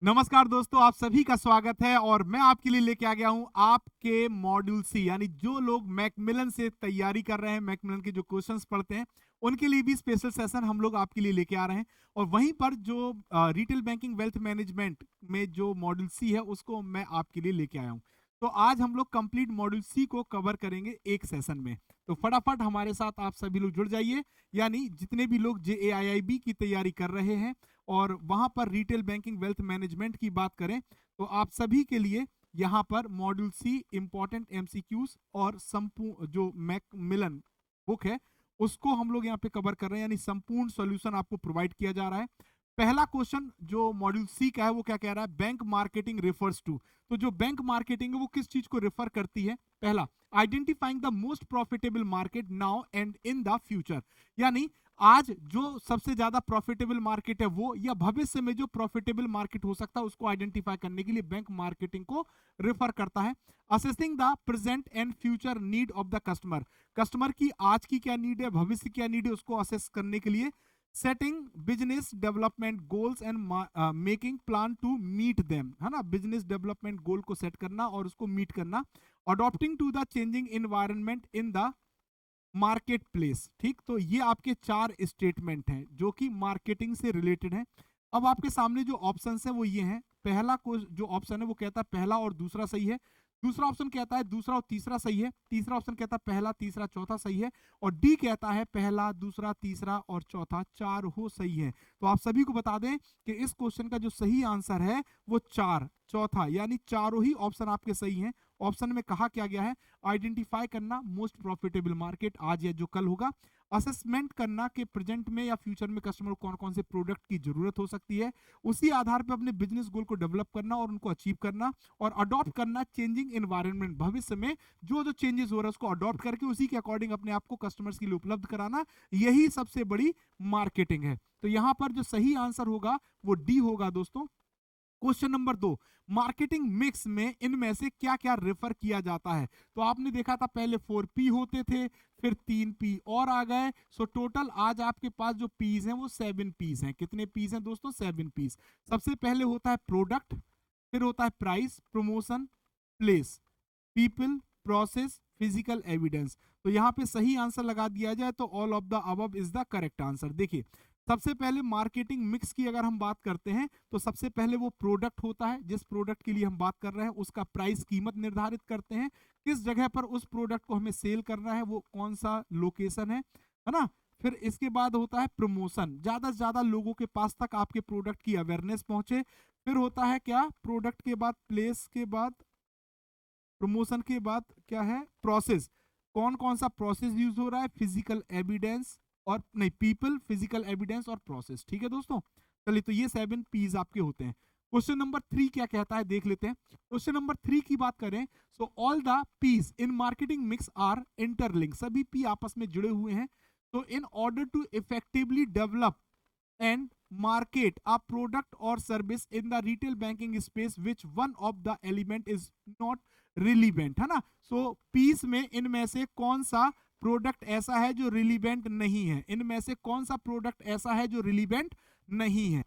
नमस्कार दोस्तों, आप सभी का स्वागत है और मैं आपके लिए लेके आ गया हूं आपके मॉड्यूल सी, यानी जो लोग मैकमिलन से तैयारी कर रहे हैं, मैकमिलन के जो क्वेश्चंस पढ़ते हैं, उनके लिए भी स्पेशल सेशन हम लोग आपके लिए लेके आ रहे हैं। और वहीं पर जो रिटेल बैंकिंग वेल्थ मैनेजमेंट में जो मॉड्यूल सी है, उसको मैं आपके लिए लेके आया हूं। तो आज हम लोग कंप्लीट मॉड्यूल सी को कवर करेंगे एक सेशन में। तो फटाफट हमारे साथ आप सभी लोग जुड़ जाइए, यानी जितने भी लोग JAIIB की तैयारी कर रहे हैं और वहां पर रिटेल बैंकिंग वेल्थ मैनेजमेंट की बात करें, तो आप सभी के लिए यहाँ पर मॉड्यूल सी इंपॉर्टेंट एमसीक्यूज और संपूर्ण जो मैकमिलन बुक है उसको हम लोग यहाँ पे कवर कर रहे हैं, यानी संपूर्ण सॉल्यूशन आपको प्रोवाइड किया जा रहा है। पहला क्वेश्चन जो मॉड्यूल सी का है वो क्या कह रहा है, बैंक मार्केटिंग रेफर्स टू। तो जो बैंक मार्केटिंग है वो किस चीज को रेफर करती है? पहला, identifying the most profitable market now and in the future, यानी आज जो सबसे ज्यादा प्रॉफिटेबल मार्केट है वो, या भविष्य में जो प्रॉफिटेबल मार्केट हो सकता है उसको आइडेंटिफाई करने के लिए बैंक मार्केटिंग को रेफर करता है। Assessing the present and future need of the customer, customer की आज की क्या नीड है, भविष्य क्या नीड है, उसको असेस करने के लिए। Setting business development goals and making plan to meet them, है ना, बिजनेस डेवलपमेंट गोल को सेट करना और उसको मीट करना। Adopting to the changing environment in the market place. ठीक, तो ये आपके चार स्टेटमेंट हैं जो कि मार्केटिंग से रिलेटेड है। अब आपके सामने जो ऑप्शन है वो ये हैं। पहला को जो ऑप्शन है वो कहता है पहला और दूसरा सही है। दूसरा ऑप्शन कहता है दूसरा और तीसरा सही है। तीसरा ऑप्शन कहता है पहला, तीसरा, चौथा सही है। और डी कहता है पहला, दूसरा, तीसरा और चौथा चार हो सही है। तो आप सभी को बता दें कि इस क्वेश्चन का जो सही आंसर है वो चार, चौथा, यानी चारों ही ऑप्शन आपके सही हैं। ऑप्शन में कहा क्या गया है, आइडेंटिफाई करना मोस्ट प्रॉफिटेबल मार्केट आज या जो कल होगा। असेसमेंट करना कि प्रेजेंट में या फ्यूचर में कस्टमर को कौन कौन से प्रोडक्ट की जरूरत हो सकती है, उसी आधार पर अपने बिजनेस गोल को डेवलप करना और उनको अचीव करना। और अडॉप्ट करना चेंजिंग एनवायरनमेंट, भविष्य में जो जो चेंजेस हो रहा है उसको अडॉप्ट करके उसी के अकॉर्डिंग अपने आप को कस्टमर्स के लिए उपलब्ध कराना, यही सबसे बड़ी मार्केटिंग है। तो यहां पर जो सही आंसर होगा वो डी होगा दोस्तों। क्वेश्चन नंबर 2, मार्केटिंग मिक्स में इनमें से क्या क्या रेफर किया जाता है? तो आपने देखा था पहले 4P होते थे, फिर 3P और आ गए। सो टोटल आज आपके पास जो पीस हैं वो 7 पीस हैं। कितने पीस हैं दोस्तों? 7 पीस। सबसे पहले होता है प्रोडक्ट, फिर होता है price, promotion, place, people, process, physical evidence. तो यहां पे सही आंसर लगा दिया जाए तो all of the above is the correct answer. देखिए, सबसे पहले मार्केटिंग मिक्स की अगर हम बात करते हैं तो सबसे पहले वो प्रोडक्ट होता है, जिस प्रोडक्ट के लिए हम बात कर रहे हैं उसका प्राइस, कीमत निर्धारित करते हैं, किस जगह पर उस प्रोडक्ट को हमें सेल करना है, वो कौन सा लोकेशन है ना। फिर इसके बाद होता है प्रमोशन, ज्यादा से ज्यादा लोगों के पास तक आपके प्रोडक्ट की अवेयरनेस पहुंचे। फिर होता है क्या, प्रोडक्ट के बाद प्लेस के बाद प्रमोशन के बाद क्या है, प्रोसेस, कौन कौन सा प्रोसेस यूज हो रहा है, फिजिकल एविडेंस और नहीं, पीपल, फिजिकल एविडेंस और प्रोसेस। ठीक है दोस्तों, चलिए, तो ये 7 पीज आपके होते हैं। क्वेश्चन नंबर 3 क्या कहता है देख लेते हैं। क्वेश्चन नंबर 3 की बात करें, so all the piece in marketing mix are interlink, सभी पी आपस में जुड़े हुए हैं। तो in order to effectively develop and market a product or service in the retail banking space which one of the element is not relevant, है ना। सो piece में इनमें से कौन सा प्रोडक्ट ऐसा है जो रिलीवेंट नहीं है, इनमें से कौन सा प्रोडक्ट ऐसा है जो रिलीवेंट नहीं है?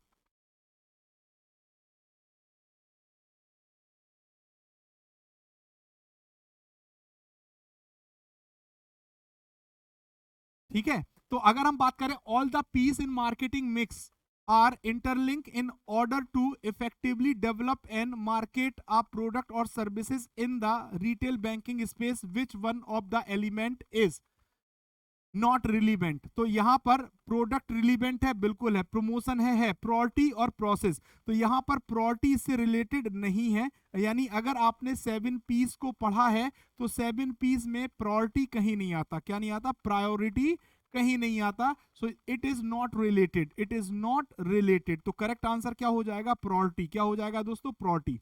ठीक है, तो अगर हम बात करें all the piece in marketing mix are interlink in order to effectively develop and market a product और services in the retail banking space which one of the element is not relevant. तो यहां पर product relevant है, बिल्कुल है। Promotion है, priority और process, तो यहां पर प्रायोरिटी इससे रिलेटेड नहीं है। यानी अगर आपने 7 पीस को पढ़ा है तो 7 पीस में प्रायोरिटी कहीं नहीं आता। क्या नहीं आता? प्रायोरिटी कहीं नहीं आता। So it is not related, it is not related. तो करेक्ट आंसर क्या हो जाएगा? प्रायोरिटी। क्या हो जाएगा दोस्तों? प्रायोरिटी।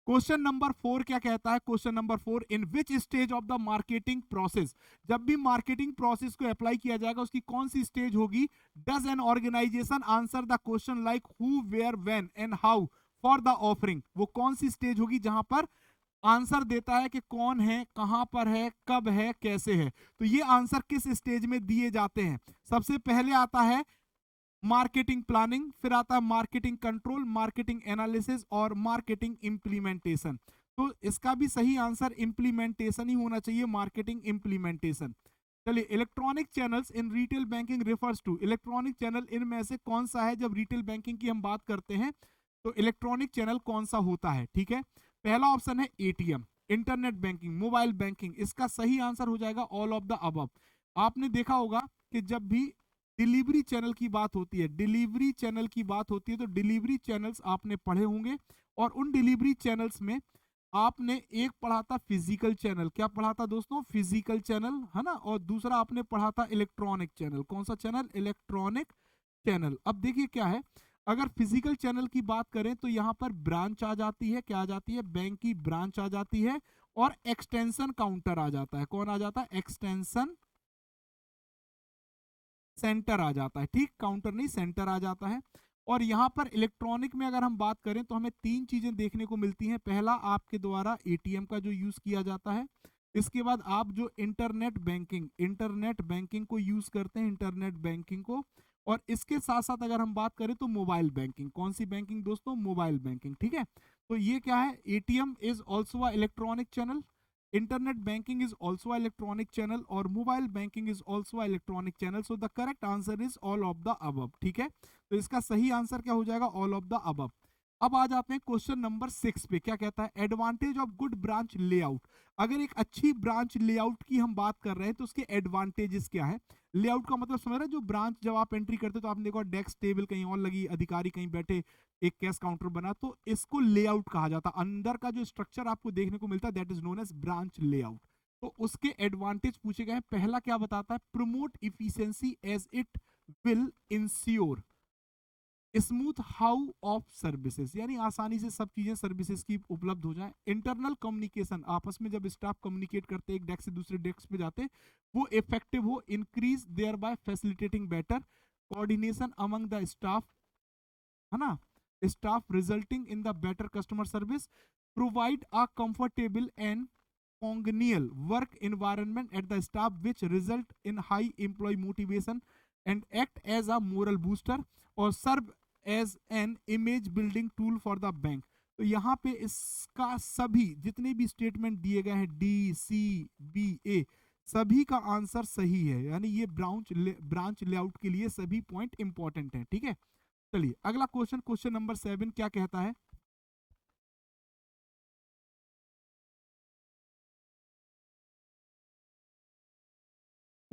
क्वेश्चन नंबर 4 क्या कहता है? Question number 4, in which stage of the marketing process, जब भी मार्केटिंग प्रोसेस को अप्लाई किया जाएगा उसकी कौन सी स्टेज होगी? Does an organisation answer the question like who, where, when and how for the offering? वो कौन सी स्टेज होगी जहां पर आंसर देता है कि कौन है, कहां पर है, कब है, कैसे है? तो ये आंसर किस स्टेज में दिए जाते हैं? सबसे पहले आता है मार्केटिंग प्लानिंग, फिर आता है मार्केटिंग कंट्रोल, मार्केटिंग एनालिसिस और मार्केटिंग इंप्लीमेंटेशन। तो इसका भी सही आंसर इंप्लीमेंटेशन ही होना चाहिए, मार्केटिंग इंप्लीमेंटेशन। चलिए, electronic channels in retail banking refers to, electronic channel इनमें से कौन सा है? जब रिटेल बैंकिंग की हम बात करते हैं तो इलेक्ट्रॉनिक चैनल कौन सा होता है? ठीक है, पहला ऑप्शन है ATM, internet banking, mobile banking. इसका सही आंसर हो जाएगा ऑल ऑफ द अबव। आपने देखा होगा कि जब भी डिलीवरी चैनल की बात होती है, डिलीवरी चैनल की बात होती है, तो डिलीवरी चैनल्स आपने पढ़े होंगे, और उन डिलीवरी चैनल्स में आपने एक पढ़ा था फिजिकल चैनल। क्या पढ़ा था दोस्तों? फिजिकल चैनल, है ना। और दूसरा आपने पढ़ा था इलेक्ट्रॉनिक चैनल। कौन सा चैनल? Electronic channel. अब देखिए क्या है, अगर फिजिकल चैनल की बात करें तो यहां पर ब्रांच आ जाती है। क्या आ जाती है? बैंक की ब्रांच आ जाती है, और एक्सटेंशन काउंटर आ जाता है। कौन आ जाता है? एक्सटेंशन सेंटर आ जाता है। ठीक, काउंटर नहीं, सेंटर आ जाता है। और यहां पर इलेक्ट्रॉनिक में अगर हम बात करें तो हमें तीन चीजें देखने को मिलती हैं। पहला, आपके द्वारा एटीएम का जो यूज किया जाता है। इसके बाद आप जो इंटरनेट बैंकिंग को यूज करते हैं, इंटरनेट बैंकिंग को। और इसके साथ साथ अगर हम बात करें तो मोबाइल बैंकिंग। कौन सी बैंकिंग दोस्तों? Mobile banking. ठीक है, तो ये क्या है? ATM is also a electronic channel, internet banking is also electronic channel, और mobile banking is also electronic channel. So the correct answer is all of the above. ठीक है, तो इसका सही आंसर क्या हो जाएगा? all of the above। अब आ जाते हैं क्वेश्चन नंबर 6 पे। क्या कहता है? Advantage of good branch layout. अगर एक अच्छी ब्रांच लेआउट की हम बात कर रहे हैं तो उसके एडवांटेजेस क्या है? लेआउट का मतलब समझ रहे हैं? जो ब्रांच जब आप एंट्री करते हो तो आपने देखा डेस्क टेबल कहीं और लगी, अधिकारी कहीं बैठे, एक कैश काउंटर बना, तो इसको लेआउट कहा जाता है। अंदर का जो स्ट्रक्चर आपको देखने को मिलता है that is known as branch layout. तो उसके एडवांटेज पूछे गए हैं। पहला क्या बताता है? Promote efficiency as it will ensure smooth how of services, यानी आसानी से सब चीजें सर्विसेज की उपलब्ध हो जाए। इंटरनल कम्युनिकेशन, आपस में जब स्टाफ कम्युनिकेट करते हैं एक डेस्क से दूसरे डेस्क पे जाते, वो इफेक्टिव हो। Increase thereby facilitating better coordination among the staff, है ना, staff resulting in the better customer service. Provide a comfortable and congenial work environment at the staff which result in high employee motivation and act as a moral booster, और serve as an image building tool for the bank। तो यहाँ पे इसका सभी जितने भी statement दिए गए हैं DCBA, सभी का आंसर सही है, यानी ये ब्रांच लेआउट के लिए सभी पॉइंट इंपॉर्टेंट है। ठीक है, चलिए अगला क्वेश्चन, क्वेश्चन नंबर 7 क्या कहता है?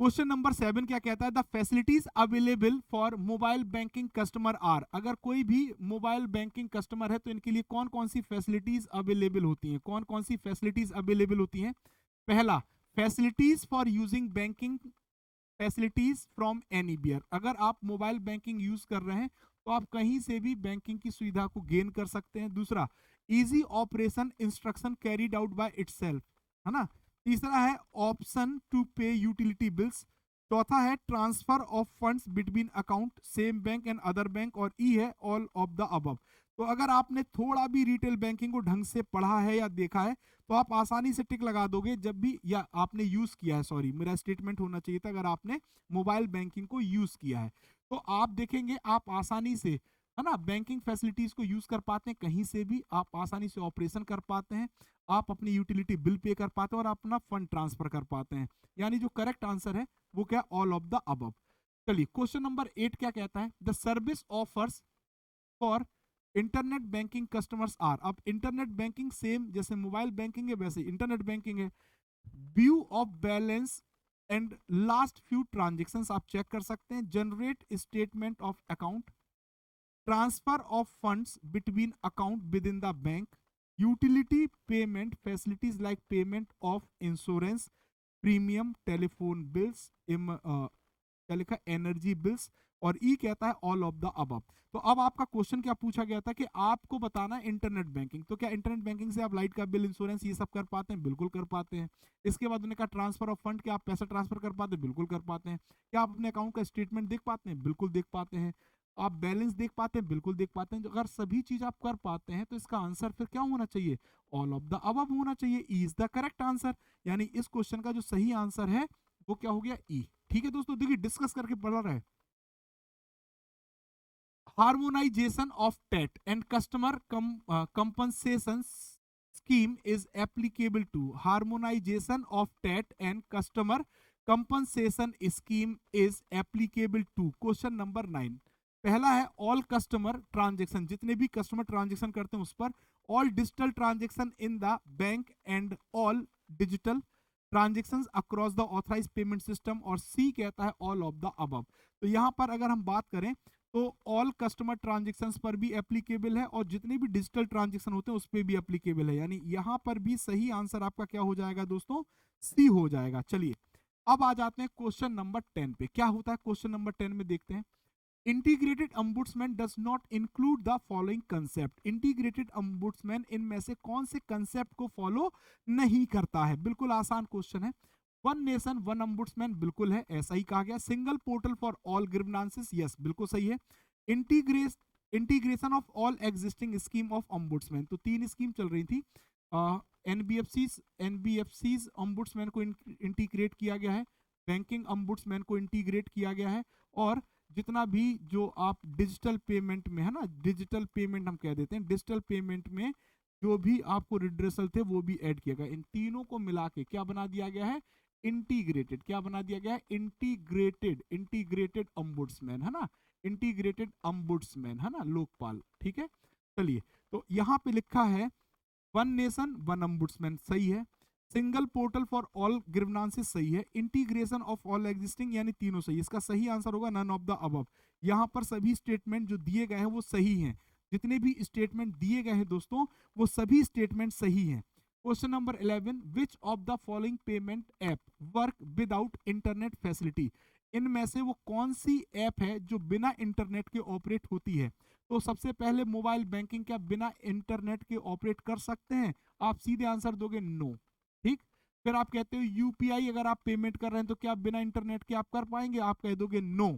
क्वेश्चन नंबर 7 क्या कहता है? The facilities available for mobile banking customer are. अगर कोई भी मोबाइल बैंकिंग कस्टमर है तो इनके लिए कौन कौन सी फैसिलिटीज अवेलेबल होती हैं? कौन कौन सी फैसिलिटीज अवेलेबल होती हैं? पहला, facilities for using banking facilities from anywhere. अगर आप मोबाइल बैंकिंग यूज कर रहे हैं तो आप कहीं से भी बैंकिंग की सुविधा को गेन कर सकते हैं। दूसरा, easy operation instruction carried out by itself, है ना। तीसरा है ऑप्शन टू पे यूटिलिटी बिल्स। चौथा है transfer of funds between account same bank and other bank. और ई है ऑल ऑफ द अबव। तो अगर आपने थोड़ा भी रिटेल बैंकिंग को ढंग से पढ़ा है या देखा है तो आप आसानी से टिक लगा दोगे जब भी, या आपने यूज किया है, सॉरी मेरा स्टेटमेंट होना चाहिए था, अगर आपने मोबाइल बैंकिंग को यूज किया है तो आप देखेंगे आप आसानी से, है ना, बैंकिंग फैसिलिटीज को यूज कर पाते हैं। कहीं से भी आप आसानी से ऑपरेशन कर पाते हैं, आप अपनी यूटिलिटी बिल पे कर पाते हैं और अपना फंड ट्रांसफर कर पाते हैं। यानी जो करेक्ट आंसर है वो क्या? All of the above. चलिए क्वेश्चन नंबर 8 क्या कहता है? The service offers for internet banking customers are. अब इंटरनेट बैंकिंग सेम जैसे मोबाइल बैंकिंग है वैसे इंटरनेट बैंकिंग है। View of balance and last few transactions आप चेक कर सकते हैं। Generate statement of account, transfer of funds between account within the bank, utility payment facilities like payment of insurance, premium, telephone bills, क्या लिखा? Energy bills. और ई कहता है all of the above. तो अब आपका क्वेश्चन क्या पूछा गया था कि आपको बताना है इंटरनेट बैंकिंग। तो क्या इंटरनेट बैंकिंग से आप लाइट का बिल, इंश्योरेंस ये सब कर पाते हैं? बिल्कुल कर पाते हैं। इसके बाद उन्होंने कहा ट्रांसफर ऑफ फंड, क्या आप पैसा ट्रांसफर कर पाते हैं? बिल्कुल कर पाते हैं। क्या आप अपने अकाउंट का स्टेटमेंट देख पाते हैं? बिल्कुल देख पाते हैं। आप बैलेंस देख पाते हैं? बिल्कुल देख पाते हैं। अगर सभी चीज आप कर पाते हैं तो इसका आंसर फिर क्या होना चाहिए? ऑल ऑफ द अबव होना चाहिए। E is the correct answer. यानी इस क्वेश्चन का जो सही आंसर है वो क्या हो गया? ई। ठीक है दोस्तों, देखिए डिस्कस करके पढ़ रहा है। Harmonization of TAT and customer compensation scheme is applicable to. Harmonization of TAT and customer compensation scheme is applicable to. Question number 9. पहला है ऑल कस्टमर ट्रांजेक्शन, जितने भी कस्टमर ट्रांजेक्शन करते हैं उस पर, all digital transaction in the bank and all digital transactions across the authorised payment system, और सी कहता है ऑल ऑफ द अबव। तो यहां पर अगर हम बात करें तो ऑल कस्टमर ट्रांजेक्शंस पर भी एप्लीकेबल है और जितने भी डिजिटल ट्रांजेक्शन होते हैं उस पर भी एप्लीकेबल है, यानी यहां पर भी सही आंसर आपका क्या हो जाएगा दोस्तों, सी हो जाएगा। चलिए अब आ जाते हैं क्वेश्चन नंबर 10 पे। क्या होता है क्वेश्चन नंबर 10 में, देखते हैं। Integrated अम्बुड्समैन does not include the following concept. Integrated अम्बुड्समैन इनमें से कौन से कंसेप्ट को फॉलो नहीं करता है? बिल्कुल आसान क्वेश्चन है। वन नेशन वन अम्बुड्समैन, बिल्कुल है, ऐसा ही कहा गया। Single portal for all grievances, yes बिल्कुल सही है। Integration of all existing scheme of अम्बुड्समैन, तो 3 स्कीम चल रही थी। एनबीएफसीज अम्बुड्समैन को इंटीग्रेट किया गया है, बैंकिंग अम्बुड्समैन को इंटीग्रेट किया गया है, और जितना भी जो आप डिजिटल पेमेंट में है ना, डिजिटल पेमेंट हम कह देते हैं, डिजिटल पेमेंट में जो भी आपको रिड्रेसल थे वो भी ऐड किया गया। इन तीनों को मिला के क्या बना दिया गया है, इंटीग्रेटेड। क्या बना दिया गया है, इंटीग्रेटेड, इंटीग्रेटेड अम्बुड्समैन, है ना, इंटीग्रेटेड अम्बुड्समैन, है ना, लोकपाल, ठीक है। चलिए तो यहाँ पे लिखा है वन नेशन वन अम्बुड्समैन, सही है। Single portal for all grievances, सही है। इंटीग्रेशन ऑफ ऑल एग्जिस्टिंग, यानी तीनों सही। इसका सही आंसर होगा नन ऑफ द अबव। यहाँ पर सभी स्टेटमेंट जो दिए गए हैं वो सही हैं, जितने भी स्टेटमेंट दिए गए हैं दोस्तों वो सभी स्टेटमेंट सही हैं। Question number 11, which of the following payment app work without internet facility. इनमें से वो कौन सी ऐप है जो बिना इंटरनेट के ऑपरेट होती है? तो सबसे पहले मोबाइल बैंकिंग क्या बिना इंटरनेट के ऑपरेट कर सकते हैं? आप सीधे आंसर दोगे नो, ठीक। फिर आप कहते हो यूपीआई अगर आप पेमेंट कर रहे हैं तो क्या बिना इंटरनेट के आप कर पाएंगे? आप कह दोगे नो।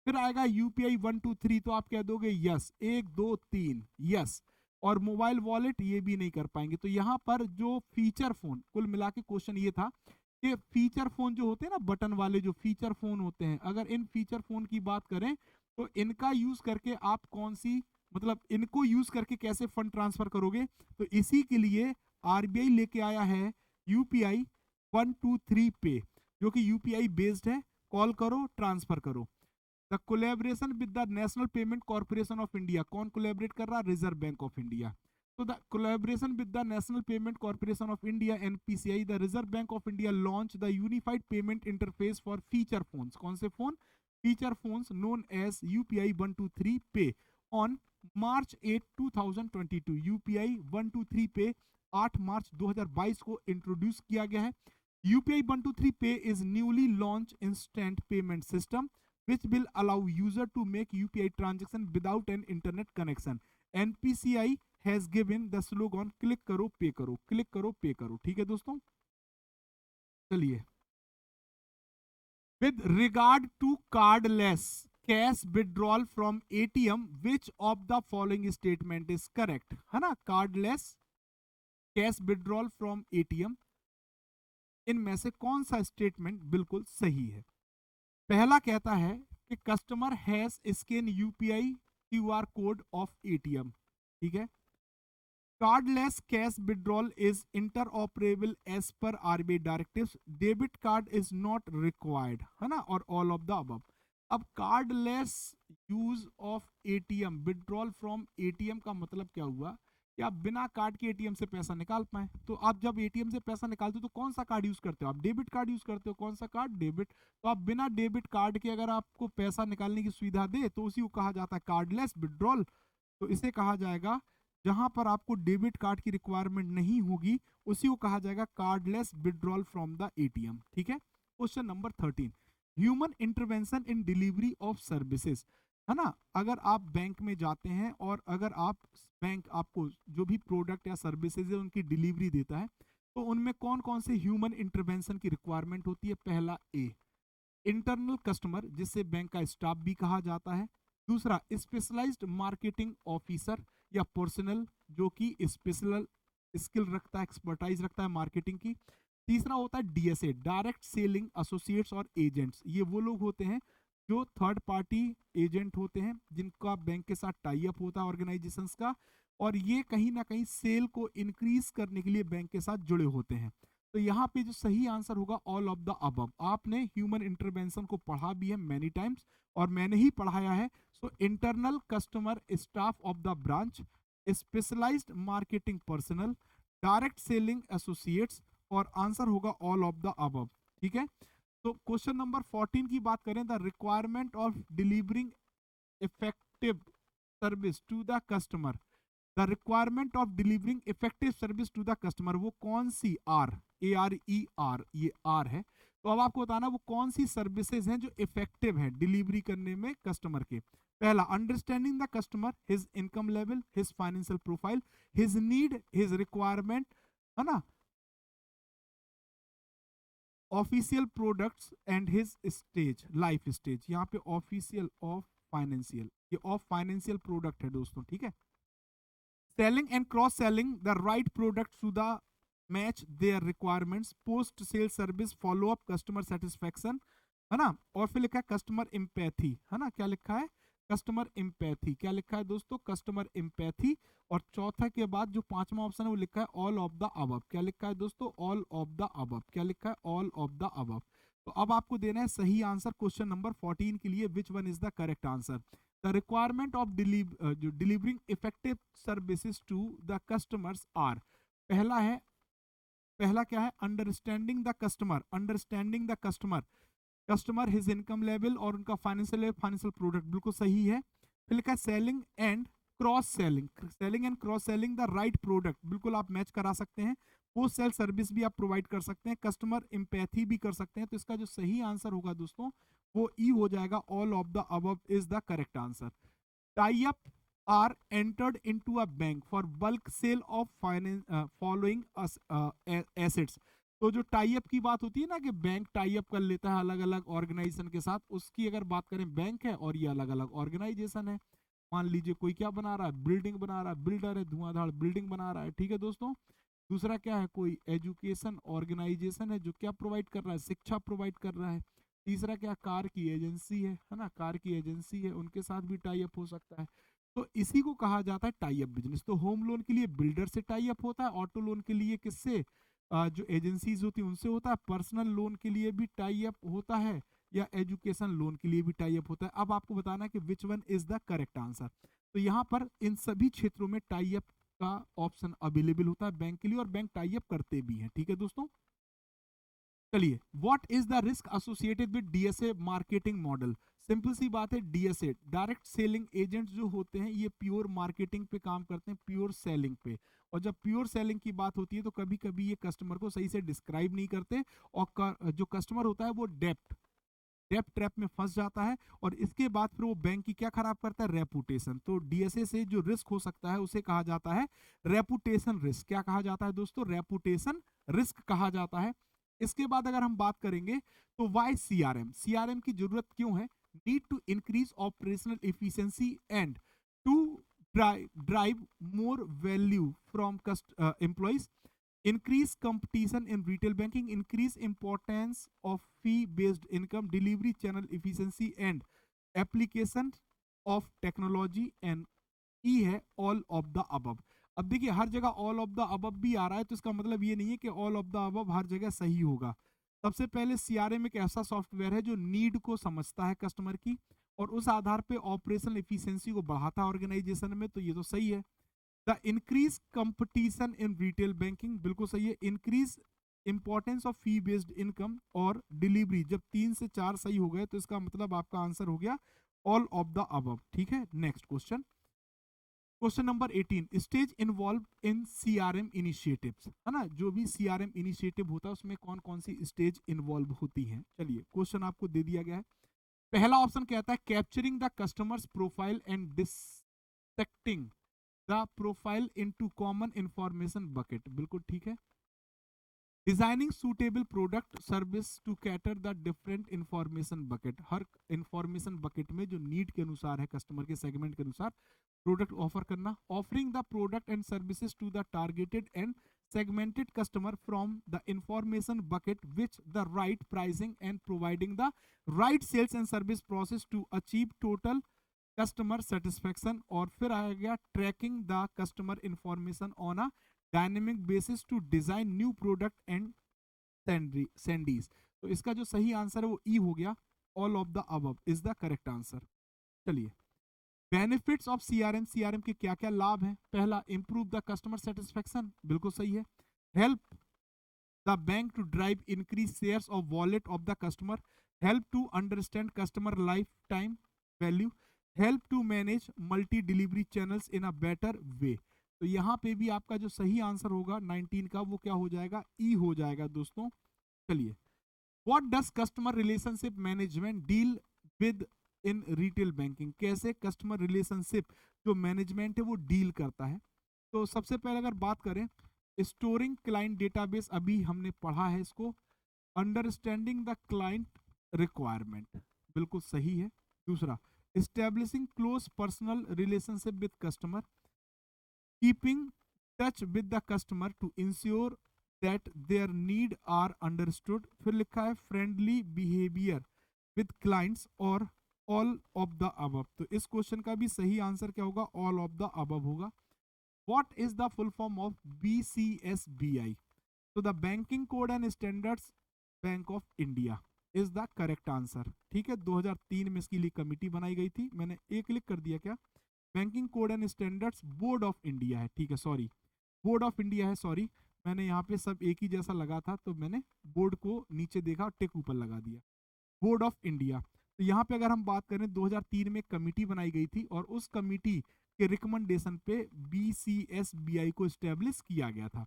फिर आएगा यूपीआई 1 2 3, तो आप कह दोगे यस, 1 2 3 यस। और मोबाइल वॉलेट ये भी नहीं कर पाएंगे। तो यहाँ पर जो फीचर फोन, कुल मिला के क्वेश्चन ये था कि फीचर फोन जो होते हैं ना, बटन वाले जो फीचर फोन होते हैं, अगर इन फीचर फोन की बात करें तो इनका यूज करके आप कौन सी, मतलब इनको यूज करके कैसे फंड ट्रांसफर करोगे? तो इसी के लिए आरबीआई लेके आया है यूपीआई 1 2 3 पे, जो कि यूपीआई बेस्ड है, कॉल करो ट्रांसफर करो। The collaboration with the national payment corporation of India, कौन कोलैबोरेट कर रहा? Reserve Bank of India. So the collaboration with the National Payment Corporation of India (NPCI), the Reserve Bank of India launched the Unified Payment Interface for feature phones. कौन से phone? Feature phones known as UPI 123 Pay on March 8, 2022. UPI 123 Pay 8 मार्च 2022 को introduce किया गया है। UPI 123 Pay is newly launched instant payment system which will allow user to make UPI transaction without an internet connection. NPCI has given the slogan click करो पे करो, click करो पे करो, ठीक है दोस्तों। चलिए, with regard to cardless cash withdrawal from ATM, which of the following statement is correct? है ना, cardless cash withdrawal from ATM, इनमें से कौन सा स्टेटमेंट बिल्कुल सही है? पहला कहता है कि customer has scan UPI QR code of ATM, ठीक है। Cardless cash withdrawal is interoperable as per RBI directives, debit card is not required, है ना, और ऑल ऑफ द अबव। अब cardless use of ATM, withdrawal from ATM का मतलब क्या हुआ कि आप बिना कार्ड के एटीएम से पैसा निकाल पाए। तो आप जब एटीएम से पैसा निकालते हो तो कौन सा कार्ड यूज करते हो? आप डेबिट कार्ड यूज करते हो। कौन सा कार्ड? डेबिट। तो आप बिना डेबिट कार्ड के अगर आपको पैसा निकालने की सुविधा दे तो उसी को कहा जाता है कार्डलेस विड्रॉल। तो इसे कहा जाएगा, जहां पर आपको डेबिट कार्ड की रिक्वायरमेंट नहीं होगी उसी को कहा जाएगा cardless withdrawal from the ATM, ठीक है। Question number 13, human intervention in delivery of services, है ना। अगर आप बैंक में जाते हैं और अगर आप बैंक आपको जो भी प्रोडक्ट या सर्विसेज है उनकी डिलीवरी देता है तो उनमें कौन कौन से ह्यूमन इंटरवेंशन की रिक्वायरमेंट होती है? पहला ए, इंटरनल कस्टमर, जिससे बैंक का स्टाफ भी कहा जाता है। दूसरा, स्पेशलाइज्ड मार्केटिंग ऑफिसर या पर्सनल जो कि स्पेशल स्किल रखता है, एक्सपर्टाइज रखता है मार्केटिंग की। तीसरा होता है डीएसए, डायरेक्ट सेलिंग एसोसिएट्स और एजेंट्स, ये वो लोग होते हैं जो थर्ड पार्टी एजेंट होते हैं जिनका बैंक के साथ टाई अप होता है ऑर्गेनाइजेशंस का, और ये कहीं ना कहीं सेल को इंक्रीज करने के लिए बैंक के साथ जुड़े होते हैं। तो यहाँ पे जो सही आंसर होगा ऑल ऑफ द अबव। आपने ह्यूमन इंटरवेंशन को पढ़ा भी है मैनी टाइम्स, और मैंने ही पढ़ाया है। So internal customer staff of the branch, specialized marketing personnel, direct selling associates, और आंसर होगा ऑल ऑफ द अबव। ठीक है, तो क्वेश्चन नंबर 14 की बात करें, the requirement of delivering effective service to the customer, the requirement of delivering effective service to the customer, वो कौन सी are, A R E are, ये आर है। तो अब आपको बताना वो कौन सी सर्विसेज हैं जो इफेक्टिव है डिलीवरी करने में कस्टमर के। पहला, understanding the customer, his income level, his financial profile, his need, his requirement, है ना, official products and his stage, life stage. यहाँ पे ऑफिशियल ऑफ फाइनेंशियल, ये ऑफ फाइनेंशियल प्रोडक्ट है दोस्तों। ठीक है, selling and cross selling the right product to the match their requirements, post sale service, follow up, customer satisfaction, है ना। और फिर लिखा है कस्टमर एम्पैथी, है ना, क्या लिखा है, कस्टमर एम्पैथी, क्या लिखा है दोस्तों, कस्टमर एम्पैथी। और चौथा के बाद जो पांचवा ऑप्शन है वो लिखा है ऑल ऑफ द अबव, क्या लिखा है दोस्तों, ऑल ऑफ द अबव, क्या लिखा है, ऑल ऑफ द अबव। तो अब आपको देना है सही आंसर क्वेश्चन नंबर 14 के लिए, which one is the correct answer. The requirement of delivering effective services to the customers are, पहला है, पहला क्या है, understanding the customer, understanding the customer, customer his income level और उनका फाइनेंशियल फाइनेंशियल प्रोडक्ट, बिल्कुल सही है। फिर लिखा है selling and cross selling, selling and cross selling the right product, बिल्कुल आप मैच करा सकते हैं। पोस्ट सेल सर्विस भी आप प्रोवाइड कर सकते हैं, कस्टमर एम्पैथी भी कर सकते हैं। तो इसका जो सही आंसर होगा दोस्तों वो ई हो जाएगा, all of the above is the correct answer. Tie up are entered into a bank for bulk sale of finance following assets। तो जो टाई अप की बात होती है ना कि बैंक टाई अप कर लेता है अलग अलग ऑर्गेनाइजेशन के साथ, उसकी अगर बात करें, बैंक है और ये अलग अलग ऑर्गेनाइजेशन है। मान लीजिए कोई क्या बना रहा है, बिल्डिंग बना रहा है, बिल्डर है, धुआंधार बिल्डिंग बना रहा है। ठीक है दोस्तों, दूसरा क्या है, कोई एजुकेशन ऑर्गेनाइजेशन है जो क्या प्रोवाइड कर रहा है, शिक्षा प्रोवाइड कर रहा है। तीसरा क्या, कार की एजेंसी है ना, कार की एजेंसी है, उनके साथ भी टाई अप हो सकता है। तो इसी को कहा जाता है टाई अप बिजनेस। तो होम लोन के लिए बिल्डर से टाई अप होता है, ऑटो लोन के लिए किससे, जो एजेंसीज होती है उनसे होता है, पर्सनल लोन के लिए भी टाई अप होता है, या एजुकेशन लोन के लिए भी टाई अप होता है। अब आपको बताना है कि विच one is the correct answer. तो यहाँ पर इन सभी क्षेत्रों में टाई अप का ऑप्शन अवेलेबल होता है बैंक के लिए, और बैंक टाई अप करते भी हैं। ठीक है दोस्तों, चलिए, what is the risk associated with DSA marketing model. Simple सी बात है, डीएसए डायरेक्ट सेलिंग एजेंट जो होते हैं ये प्योर मार्केटिंग पे काम करते हैं, प्योर सेलिंग पे। और जब प्योर सेलिंग की बात होती है तो कभी कभी ये कस्टमर को सही से डिस्क्राइब नहीं करते, और जो कस्टमर होता है वो डेप्ट ट्रैप में फंस जाता है, और इसके बाद फिर वो बैंक की क्या खराब करता है, रेपुटेशन। तो डीएसए से जो रिस्क हो सकता है उसे कहा जाता है रेपुटेशन रिस्क। क्या कहा जाता है दोस्तों, रेपुटेशन रिस्क कहा जाता है। इसके बाद अगर हम बात करेंगे तो वाई सीआरएम, सीआरएम की जरूरत क्यों है, need to increase operational efficiency and to drive more value from employees, increase competition in retail banking, increase importance of fee based income, delivery channel efficiency and application of technology, and ई है all of the above. अब देखिए हर जगह all of the above भी आ रहा है, तो इसका मतलब ये नहीं है कि ऑल ऑफ द अबव हर जगह सही होगा। सबसे पहले सीआरएम एक ऐसा सॉफ्टवेयर है जो नीड को समझता है कस्टमर की, और उस आधार पे ऑपरेशनल एफिशिएंसी को बढ़ाता है ऑर्गेनाइजेशन में, तो ये तो सही है। The increase competition in retail banking, बिल्कुल सही है। Increase importance of fee based income और डिलीवरी, जब 3 से 4 सही हो गए तो इसका मतलब आपका आंसर हो गया ऑल ऑफ द अबव। ठीक है, next question, question number 18, stage involve in CRM initiatives, है ना, जो भी सीआरएम इनिशिएटिव होता है उसमें कौन कौन सी स्टेज इन्वॉल्व होती हैं। चलिए क्वेश्चन आपको दे दिया गया है। पहला ऑप्शन कहता है capturing the customers profile and dissecting the profile into common information bucket, बिल्कुल ठीक है। Designing suitable product service to cater the different information bucket, हर इंफॉर्मेशन बकेट में जो नीड के अनुसार है, कस्टमर के सेगमेंट के अनुसार प्रोडक्ट ऑफर करना। Offering the product and services to the targeted and segmented customer from the information bucket which the right pricing and providing the right sales and service process to achieve total customer satisfaction। और फिर आ गया tracking the customer information on a dynamic basis to design new product and sendis। तो इसका जो सही answer है वो ई हो गया, all of the above is the correct answer. चलिए, बेनिफिट्स ऑफ सीआरएम, सीआरएम के क्या क्या लाभ हैं? पहला, इंप्रूव द कस्टमर सेटिस्फेक्शन, बिल्कुल सही है। Help the bank to drive increase shares of wallet of the customer, help to understand customer life time value, help to manage multi delivery channels in a better way. तो यहाँ पे भी आपका जो सही आंसर होगा 19 का वो क्या हो जाएगा? ई हो जाएगा दोस्तों। चलिए, what does customer relationship management deal with in retail banking? कैसे कस्टमर रिलेशनशिप जो मैनेजमेंट है वो डील करता है? तो सबसे पहले अगर बात करें, स्टोरिंग क्लाइंट डेटाबेस, अभी हमने पढ़ा है इसको। अंडरस्टैंडिंग द क्लाइंट रिक्वायरमेंट, बिल्कुल सही है। दूसरा, establishing close personal relationship with customer, keeping touch with the customer to ensure that their need are understood. फिर लिखा है फ्रेंडली बिहेवियर विद क्लाइंट्स और ऑल ऑफ द अबव। तो इस क्वेश्चन का भी सही आंसर क्या होगा? ऑल ऑफ द अबव होगा। What is the full form of BCSBI? तो the banking code and standards bank of India is the correct answer. ठीक है, 2003 में इसके लिए कमिटी बनाई गई थी। मैंने एक क्लिक कर दिया क्या? Banking code and standards board of India है। ठीक है, सॉरी, बोर्ड ऑफ इंडिया है, सॉरी, मैंने यहाँ पे सब एक ही जैसा लगा था तो मैंने बोर्ड को नीचे देखा और टिक ऊपर लगा दिया, बोर्ड ऑफ इंडिया। तो यहाँ पे अगर हम बात करें, 2003 में कमिटी बनाई गई थी और उस कमिटी के रिकमेंडेशन पे BCSBI को स्टैब्लिश किया गया था।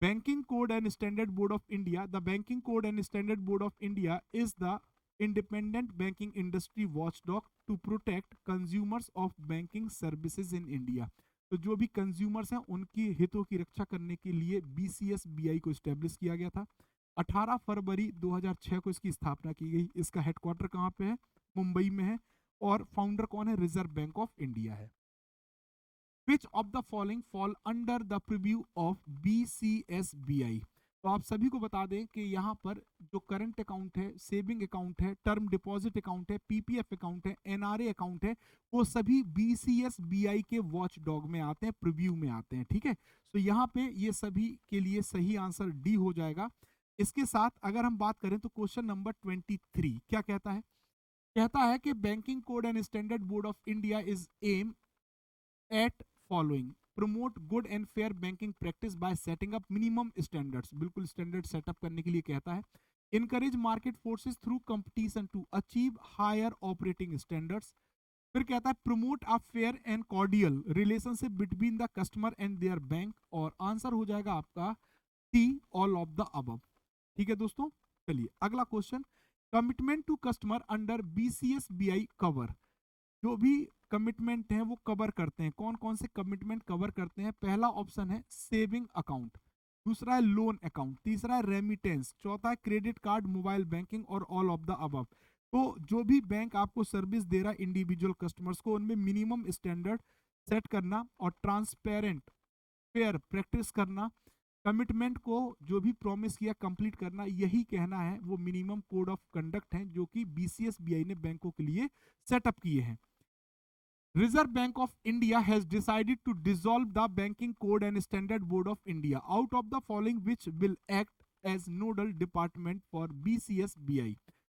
Banking code and standard board of India, the banking code and standard board of India is the independent banking industry watchdog to protect consumers of banking services in India. तो जो भी consumers हैं उनकी हितों की रक्षा करने के लिए BCSBI को स्टैब्लिश किया गया था। 18 फरवरी 2006 को इसकी स्थापना की गई। इसका हेडक्वार्टर कहाँ पे है? मुंबई में है। और फाउंडर कौन है? रिजर्व बैंक ऑफ इंडिया है। Which of the following fall under the purview of BCSBI? तो आप सभी को बता दें कि यहाँ पर जो करंट अकाउंट है, सेविंग अकाउंट है, टर्म डिपॉजिट अकाउंट है, PPF अकाउंट है, NRA अकाउंट है, वो सभी BCSBI के वॉच डॉग में आते हैं, प्रीव्यू में आते हैं। ठीक है, तो यहाँ पे ये सभी के लिए सही आंसर डी हो जाएगा। इसके साथ अगर हम बात करें तो क्वेश्चन नंबर 23 क्या कहता है? कहता है कि banking code and standard board of India is aim at following, promote good and fair banking practice by setting up minimum standards, बिल्कुल स्टैंडर्ड सेटअप करने के लिए कहता है। Encourage market forces through competition to achieve higher operating standards. फिर कहता है promote a fair and cordial relationship between the customer and their bank. और आंसर हो जाएगा आपका D, all of the above. ठीक है दोस्तों, चलिए अगला question. Commitment to customer under BCSBI cover, जो भी कमिटमेंट हैं वो कवर करते हैं। कौन कौन से कमिटमेंट कवर करते हैं? पहला ऑप्शन है सेविंग अकाउंट, दूसरा है लोन अकाउंट, तीसरा है रेमिटेंस, चौथा है क्रेडिट कार्ड, मोबाइल बैंकिंग और ऑल ऑफ द अबव। तो जो भी बैंक आपको सर्विस दे रहा है इंडिविजुअल कस्टमर्स को, उनमें मिनिमम स्टैंडर्ड सेट करना और ट्रांसपेरेंट फेयर प्रैक्टिस करना, कमिटमेंट को जो भी प्रॉमिस किया कंप्लीट करना, यही कहना है वो मिनिमम कोड ऑफ कंडक्ट हैं जो कि BCSBI ने बैंकों के लिए सेटअप किए हैं। Reserve Bank of India has decided to dissolve the Banking Code and Standard Board of India. Out of the following which will act as nodal department for BCSBI?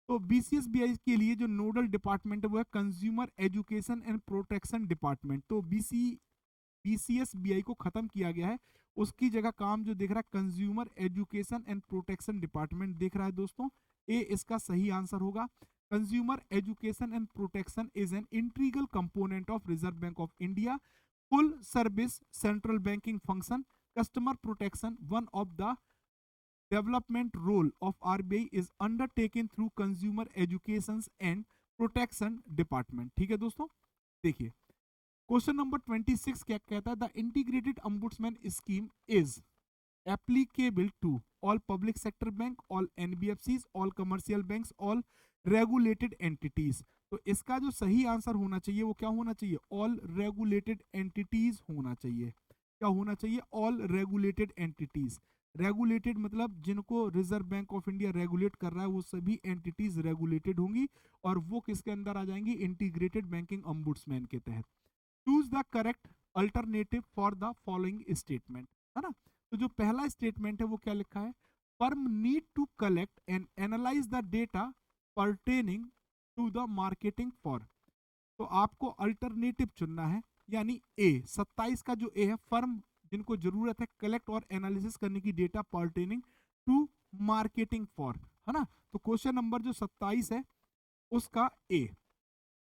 तो BCSBI के लिए जो नोडल डिपार्टमेंट है वो है consumer education and protection department. तो BCSBI को खत्म किया गया है, उसकी जगह काम जो दिख रहा है consumer education and protection department दिख रहा है दोस्तों। ए इसका सही आंसर होगा। Consumer education and protection is an integral component of Reserve Bank of India, full service central banking function, customer protection one of the development role of RBI is undertaken through consumer education and protection department. ठीक है दोस्तों, देखिए question number 26 क्या कहता है? The integrated ombudsman scheme is applicable to all public sector bank, all NBFCs, all commercial banks, all regulated entities. तो इसका जो सही आंसर होना चाहिए वो क्या होना चाहिए? ऑल रेगुलेटेड एंटिटीज होना चाहिए। क्या होना चाहिए? All regulated entities. रेगुलेटेड मतलब जिनको reserve Bank of India regulate कर रहा है वो सभी एंटिटीज रेगुलेटेड होंगी और वो किसके अंदर आ जाएंगी? इंटीग्रेटेड बैंकिंग ombudsman के तहत। Choose the correct alternative for the following statement, है ना? तो जो पहला स्टेटमेंट है वो क्या लिखा है? Firm need to collect and analyse the data pertaining to the marketing for. तो आपको अल्टरनेटिव चुनना है, यानी ए 27 का जो ए है, फर्म जिनको जरूरत है कलेक्ट और एनालिसिस करने की data pertaining to marketing for, है ना? तो क्वेश्चन नंबर जो 27 है उसका ए।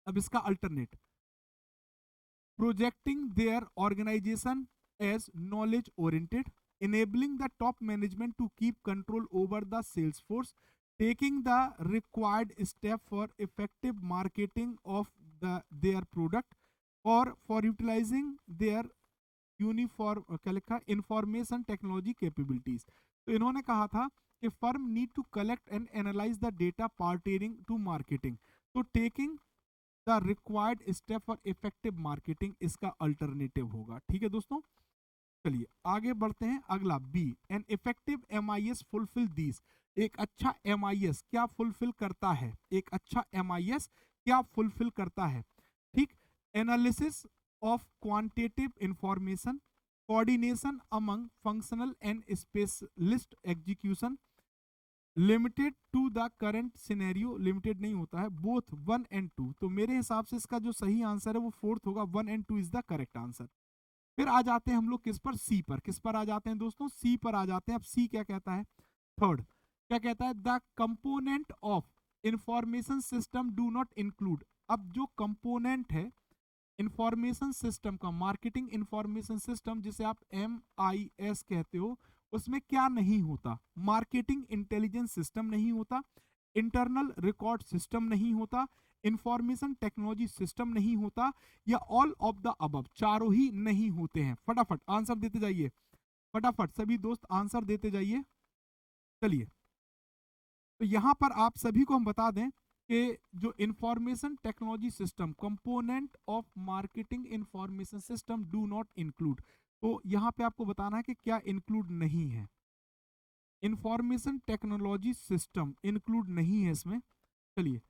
अब इसका alternate, projecting their organization as knowledge oriented, enabling the top management to keep control over the sales force, taking the required step for effective marketing of their product, or for utilizing their uniform क्या लिखा? Information technology capabilities. तो इन्होंने कहा था कि firm need to collect and analyse the data pertaining to marketing, तो taking the required step for effective marketing इसका alternative होगा। ठीक है दोस्तों, चलिए आगे बढ़ते हैं। अगला B, an effective MIS fulfil these. एक अच्छा एमआईएस क्या फुलफिल करता है? एक अच्छा एमआईएस क्या फुलफिल करता है? ठीक, analysis of quantitative information, coordination among functional and specialist execution, limited to the current scenario, limited नहीं होता है, बोथ 1 एंड 2। तो मेरे हिसाब से इसका जो सही आंसर है वो फोर्थ होगा, 1 and 2 is the correct answer. फिर आ जाते हैं हम लोग किस पर? सी पर। किस पर आ जाते हैं दोस्तों? सी पर आ जाते हैं। अब सी क्या कहता है? थर्ड क्या कहता है? The component of information system do not include. अब जो कंपोनेंट है इंफॉर्मेशन सिस्टम का, मार्केटिंग इंफॉर्मेशन सिस्टम जिसे आप MIS कहते हो, उसमें क्या नहीं होता? मार्केटिंग इंटेलिजेंस सिस्टम नहीं होता, इंटरनल रिकॉर्ड सिस्टम नहीं होता, इंफॉर्मेशन टेक्नोलॉजी सिस्टम नहीं होता, या ऑल ऑफ द अबव, चारों ही नहीं होते हैं। फटाफट आंसर देते जाइए, फटाफट सभी दोस्त आंसर देते जाइए। चलिए, तो यहां पर आप सभी को हम बता दें कि जो information technology system component of marketing information system do not include, तो यहां पे आपको बताना है कि क्या इंक्लूड नहीं है। इंफॉर्मेशन टेक्नोलॉजी सिस्टम इंक्लूड नहीं है इसमें। चलिए,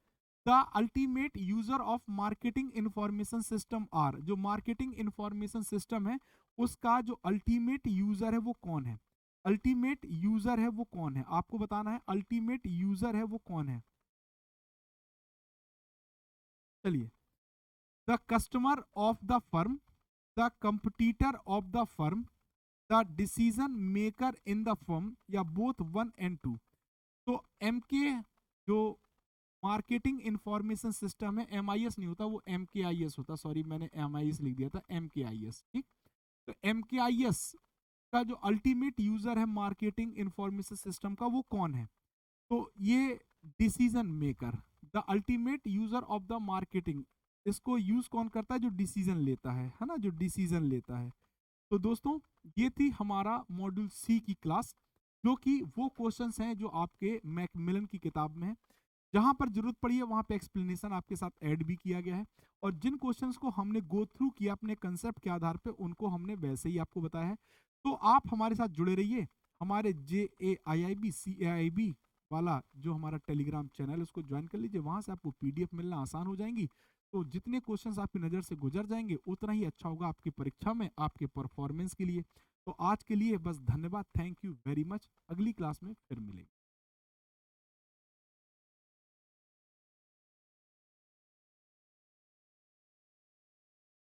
the ultimate user of marketing information system are, जो मार्केटिंग इंफॉर्मेशन सिस्टम है उसका जो अल्टीमेट यूजर है वो कौन है? अल्टीमेट यूजर है वो कौन है? आपको बताना है अल्टीमेट यूजर है वो कौन है। चलिए, the customer of the firm, the competitor of the firm, the decision maker in the firm, या बोथ 1 एंड 2। तो MK जो मार्केटिंग इंफॉर्मेशन सिस्टम है, MIS नहीं होता, वो MKIS होता। सॉरी, मैंने MIS लिख दिया था, MKIS। ठीक, तो MKIS का जो अल्टीमेट यूजर है मार्केटिंग इंफॉर्मेशन सिस्टम का वो कौन है? तो ये decision maker, the ultimate user of the marketing, इसको यूज कौन करता है? जो डिसीजन लेता है ना, जो डिसीजन लेता है। तो दोस्तों ये थी हमारा मॉड्यूल सी की क्लास, जो कि वो क्वेश्चंस हैं जो आपके मैकमिलन की किताब में है। जहां पर जरूरत पड़ी है वहां पे एक्सप्लेनेशन आपके साथ ऐड भी किया गया है, और जिन क्वेश्चंस को हमने गो थ्रू किया अपने कंसेप्ट के आधार पे उनको हमने वैसे ही आपको बताया है। तो आप हमारे साथ जुड़े रहिए। हमारे JAIIB CAIB वाला जो हमारा टेलीग्राम चैनल है उसको ज्वाइन कर लीजिए, वहां से आपको PDF मिलना आसान हो जाएंगी। तो जितने क्वेश्चंस आपकी नज़र से गुजर जाएंगे उतना ही अच्छा होगा आपकी परीक्षा में, आपके परफॉर्मेंस के लिए। तो आज के लिए बस धन्यवाद, थैंक यू वेरी मच। अगली क्लास में फिर मिलेंगे।